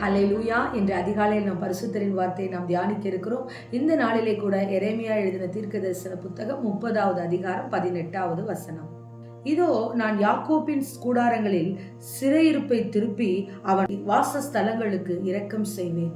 ஹல்லேலூயா. இன்று அதிகாலையில் நாம் பரிசுத்தரின் வார்த்தையை நாம் தியானிக்க இருக்கிறோம். இந்த நாளிலே கூட எரேமியா எழுதின தீர்க்கதரிசன புத்தகம் 30வது அதிகாரம் 18வது வசனம். இதோ நான் யாக்கோபின் கூடாரங்களில் சிறையிருப்பை திருப்பி அவன் வாசஸ்தலங்களுக்கு இரக்கம் செய்வேன்.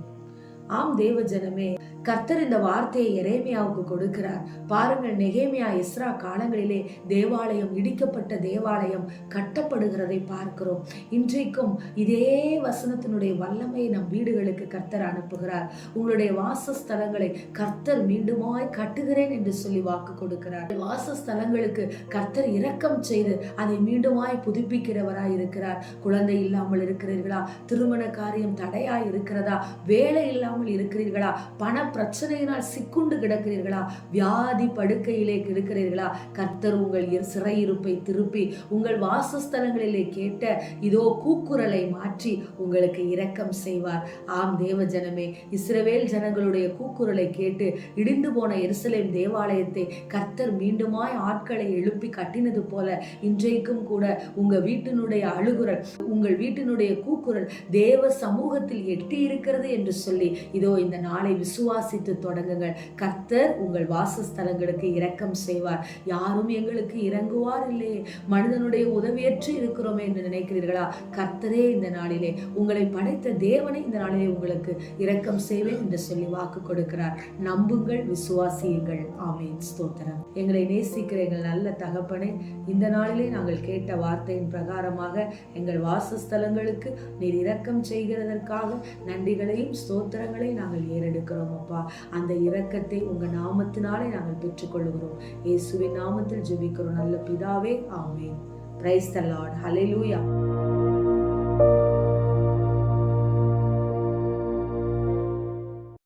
ஆம் தேவ ஜனமே, கர்த்தர் இந்த வார்த்தையை எரேமியாவுக்கு கொடுக்கிறார். பாருங்கள், நெகேமியா எஸ்ரா காலங்களிலே தேவாலயம், இடிக்கப்பட்ட தேவாலயம் கட்டப்படுகிறதை பார்க்கிறோம். இன்றைக்கும் இதே வசனத்தினுடைய வல்லமையை நம் வீடுகளுக்கு கர்த்தர் அனுப்புகிறார். உங்களுடைய வாசஸ்தலங்களை கர்த்தர் மீண்டுமாய் கட்டுகிறேன் என்று சொல்லி வாக்கு கொடுக்கிறார். வாசஸ்தலங்களுக்கு கர்த்தர் இரக்கம் செய்து அதை மீண்டுமாய் புதுப்பிக்கிறவராய் இருக்கிறார். குழந்தை இல்லாமல் இருக்கிறீர்களா? திருமண காரியம் தடையாய் இருக்கிறதா? வேலை இல்லாமல் இருக்கிறீர்களா? பண பிரச்சனையினால் சிக்குண்டு கிடக்கிறீர்களா? வியாதி படுக்கையிலே கிடக்கிறீர்களா? கர்த்தர் உங்கள் சிறையிருப்பை திருப்பி உங்கள் வாசஸ்தலங்களிலே கேட்ட இதோ கூக்குரலை மாற்றி உங்களுக்கு இரக்கம் செய்வார். ஆம் தேவ ஜனமே, இஸ்ரவேல் ஜனங்களுடைய கூக்குரலை கேட்டு இடிந்து போன எருசலேம் தேவாலயத்தை கர்த்தர் மீண்டுமாய் ஆட்களை எழுப்பி கட்டினது போல இன்றைக்கும் கூட உங்க வீட்டினுடைய அழுகுரல், உங்கள் வீட்டினுடைய கூக்குரல் தேவ சமூகத்தில் எட்டி இருக்கிறது என்று சொல்லி இதோ இந்த நாளை விசுவாசித்து தொடங்குங்கள். கர்த்தர் உங்கள் வாசஸ்தலங்களுக்கு இரக்கம் செய்வார். யாரும் எங்களுக்கு இறங்குவார் இல்லையே, மனிதனுடைய உதவியற்று இருக்கிறோமே என்று நினைக்கிறீர்களா? கர்த்தரே இந்த நாளிலே, உங்களை படைத்த தேவனை இந்த நாளிலே உங்களுக்கு இரக்கம் செய்வேன் என்று சொல்லி வாக்கு கொடுக்கிறார். நம்புங்கள், விசுவாசியுங்கள். ஆமென். ஸ்தோத்திரம். எங்களை நேசிக்கிற எங்கள் நல்ல தகப்பனே, இந்த நாளிலே நாங்கள் கேட்ட வார்த்தையின் பிரகாரமாக எங்கள் வாசஸ்தலங்களுக்கு நீர் இரக்கம் செய்கிறதற்காக நன்றிகளையும் ஸ்தோத்திரங்களையும் நாங்கள் ஏறெடுக்கிறோம் அப்பா. அந்த இரக்கத்தை உங்க நாமத்தினாலே நாங்கள் பெற்றுக்கொள்கிறோம். இயேசுவின் நாமத்தில் ஜெபிக்கிறோம் நல்ல பிதாவே. ஆமென். Praise the lord. ஹல்லேலூயா.